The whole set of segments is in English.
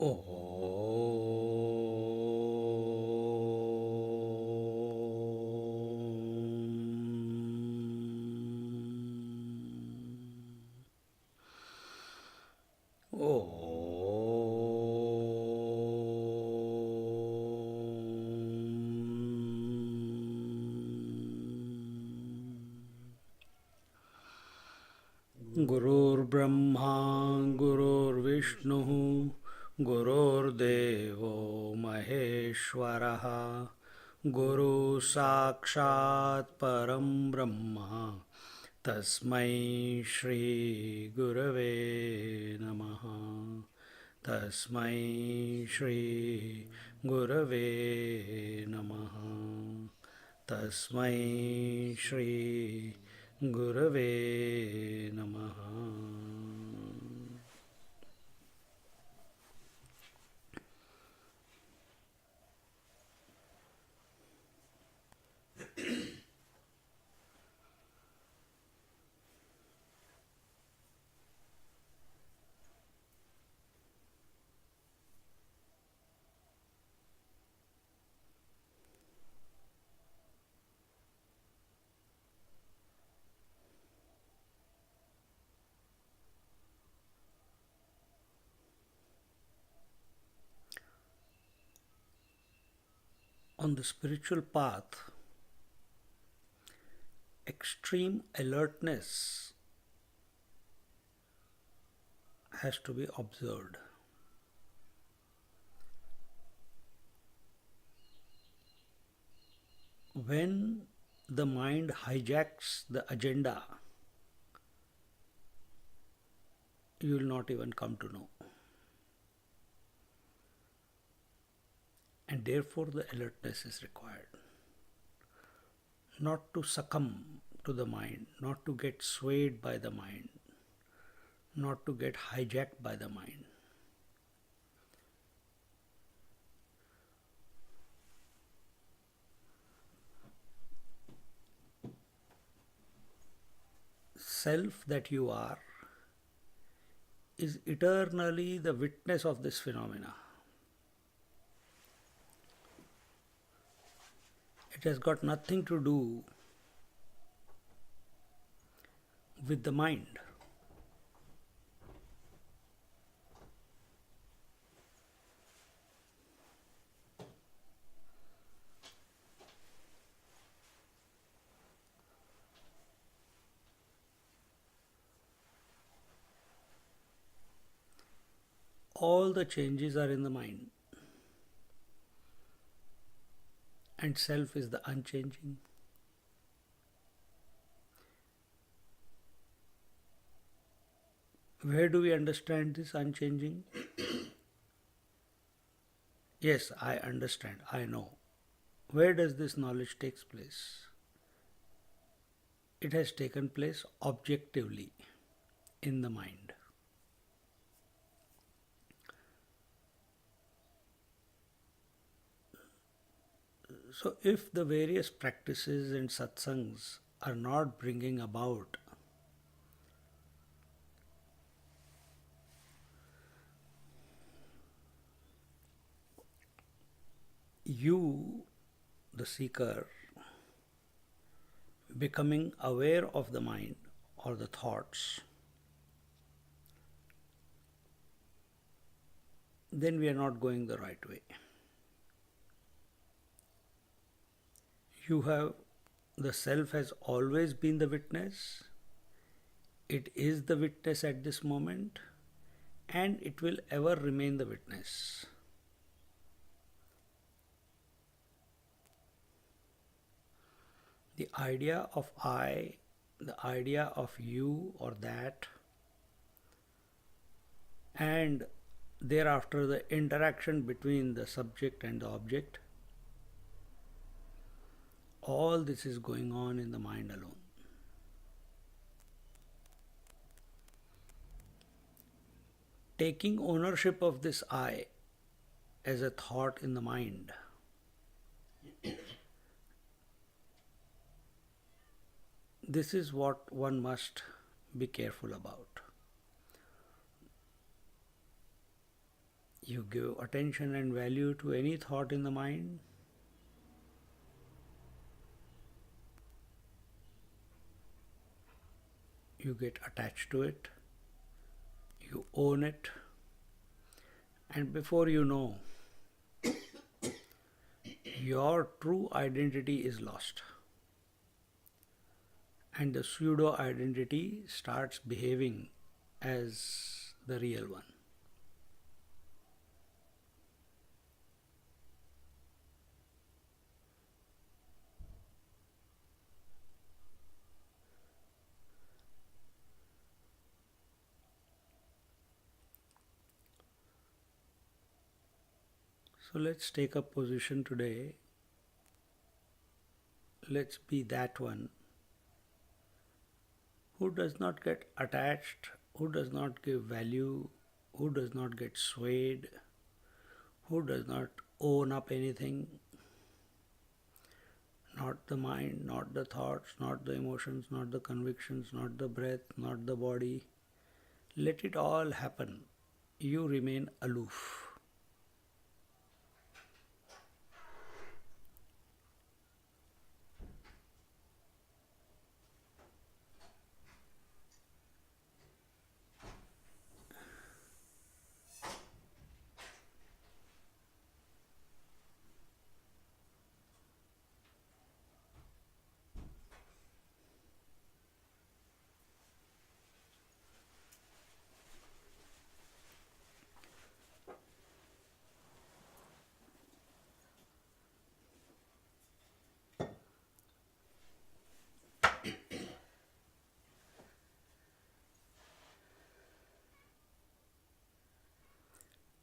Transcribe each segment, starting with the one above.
Oh. गुरुर्ब्रह्मा गुरुर्विष्णुः गुरुर्देवो महेश्वरः गुरु साक्षात् परं ब्रह्म तस्मै श्री गुरवे नमः तस्मै श्री गुरवे नमः तस्मै श्री गुरवे नमः. On the spiritual path, extreme alertness has to be observed. When the mind hijacks the agenda, you will not even come to know. And therefore, the alertness is required. Not to succumb to the mind, not to get swayed by the mind, not to get hijacked by the mind. Self that you are is eternally the witness of this phenomena. It has got nothing to do with the mind. All the changes are in the mind, and self is the unchanging. Where do we understand this unchanging? Yes, I understand, I know. Where does this knowledge take place? It has taken place objectively in the mind. So, if the various practices and satsangs are not bringing about you, the seeker, becoming aware of the mind or the thoughts, then we are not going the right way. The self has always been the witness, it is the witness at this moment, and it will ever remain the witness. The idea of I, the idea of you or that, and thereafter the interaction between the subject and the object, all this is going on in the mind alone. Taking ownership of this I as a thought in the mind this is what one must be careful about. You give attention and value to any thought in the mind. You get attached to it. You own it. And before you know, your true identity is lost. And the pseudo identity starts behaving as the real one. So let's take a position today. Let's be that one who does not get attached, who does not give value, who does not get swayed, who does not own up anything, not the mind, not the thoughts, not the emotions, not the convictions, not the breath, not the body. Let it all happen. You remain aloof.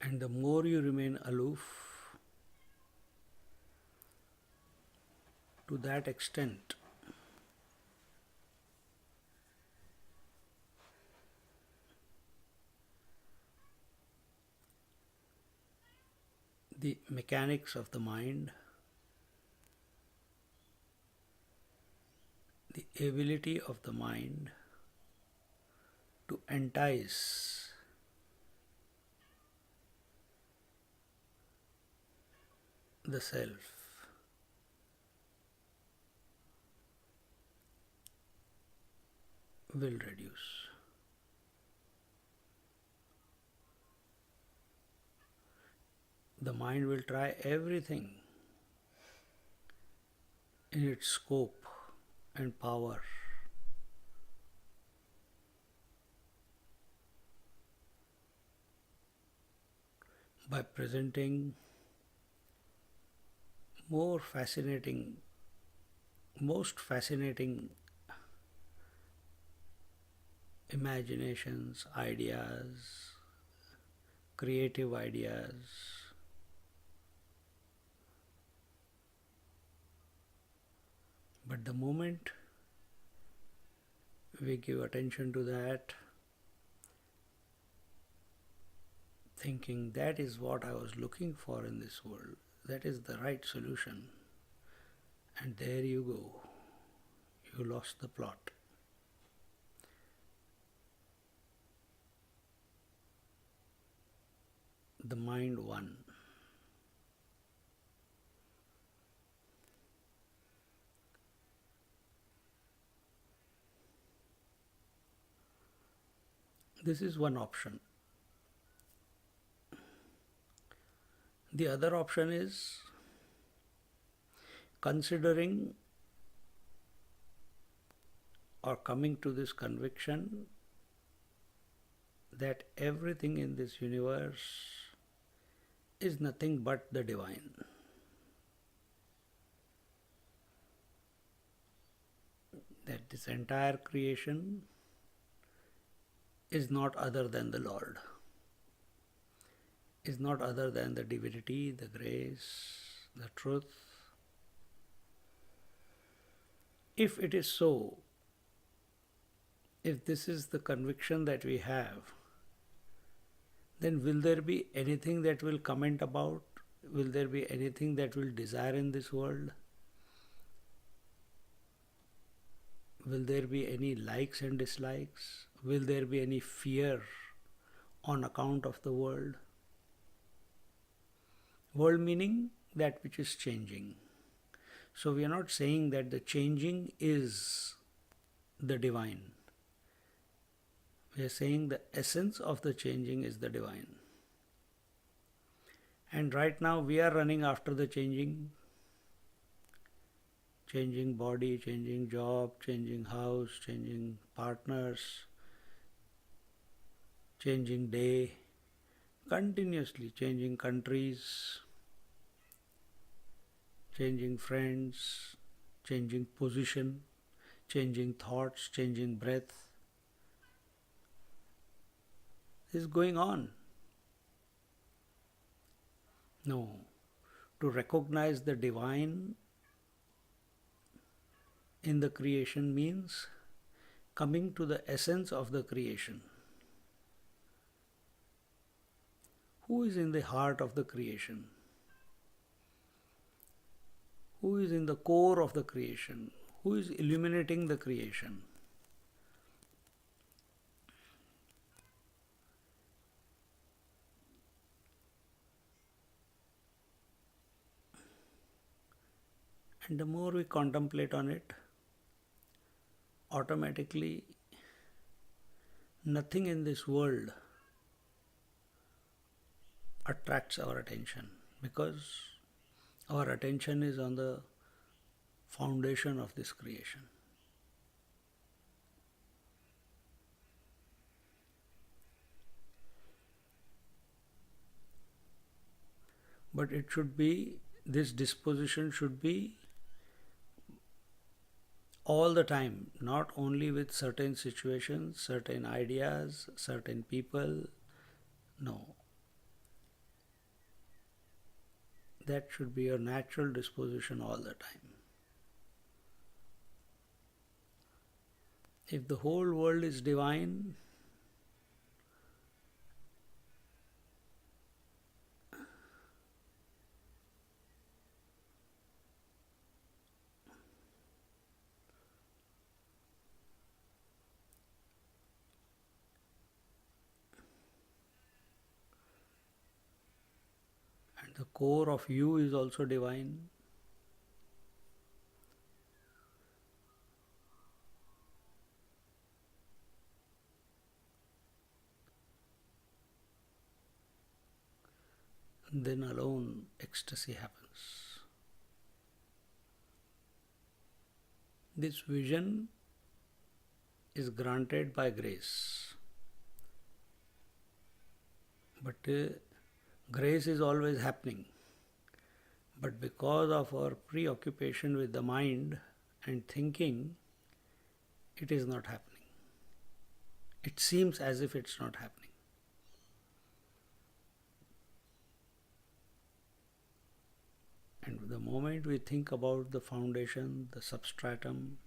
And the more you remain aloof, to that extent, the mechanics of the mind, the ability of the mind to entice the self will reduce. The mind will try everything in its scope and power by presenting most fascinating imaginations, ideas, creative ideas. But the moment we give attention to that, thinking that is what I was looking for in this world, that is the right solution, and there you go, you lost the plot. The mind won. This is one option. The other option is considering or coming to this conviction that everything in this universe is nothing but the divine. That this entire creation is not other than the Lord, is not other than the divinity, the grace, the truth. If it is so, if this is the conviction that we have, then will there be anything that will comment about? Will there be anything that will desire in this world? Will there be any likes and dislikes? Will there be any fear on account of the world? World meaning that which is changing. So we are not saying that the changing is the divine. We are saying the essence of the changing is the divine. And right now we are running after the changing body, changing job, changing house, changing partners, changing day, continuously changing countries, changing friends, changing position, changing thoughts, changing breath. This is going on. No. To recognize the divine in the creation means coming to the essence of the creation. Who is in the heart of the creation? Who is in the core of the creation? Who is illuminating the creation? And the more we contemplate on it, automatically nothing in this world attracts our attention, because our attention is on the foundation of this creation. But it should be, this disposition should be all the time, not only with certain situations, certain ideas, certain people. No. That should be your natural disposition all the time. If the whole world is divine, and the core of you is also divine, then alone ecstasy happens. This vision is granted by grace. But grace is always happening. But because of our preoccupation with the mind and thinking, it is not happening. It seems as if it's not happening. And the moment we think about the foundation, the substratum,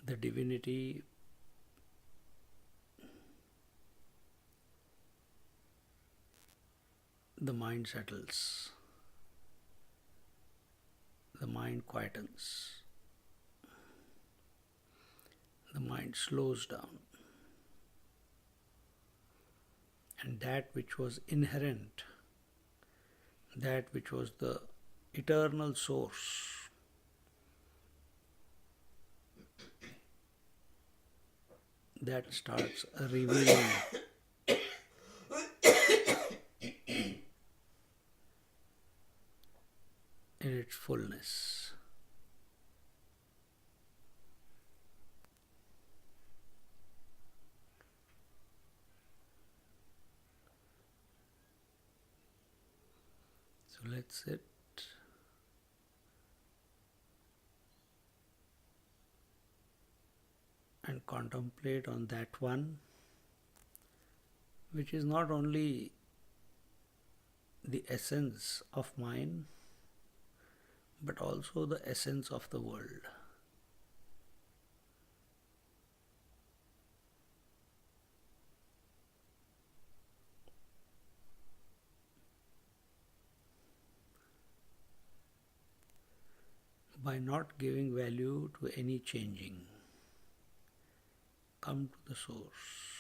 the divinity, the mind settles, the mind quietens, the mind slows down, and that which was inherent, that which was the eternal source, that starts revealing in its fullness. So let's sit and contemplate on that one which is not only the essence of mind, but also the essence of the world. By not giving value to any changing, come to the source.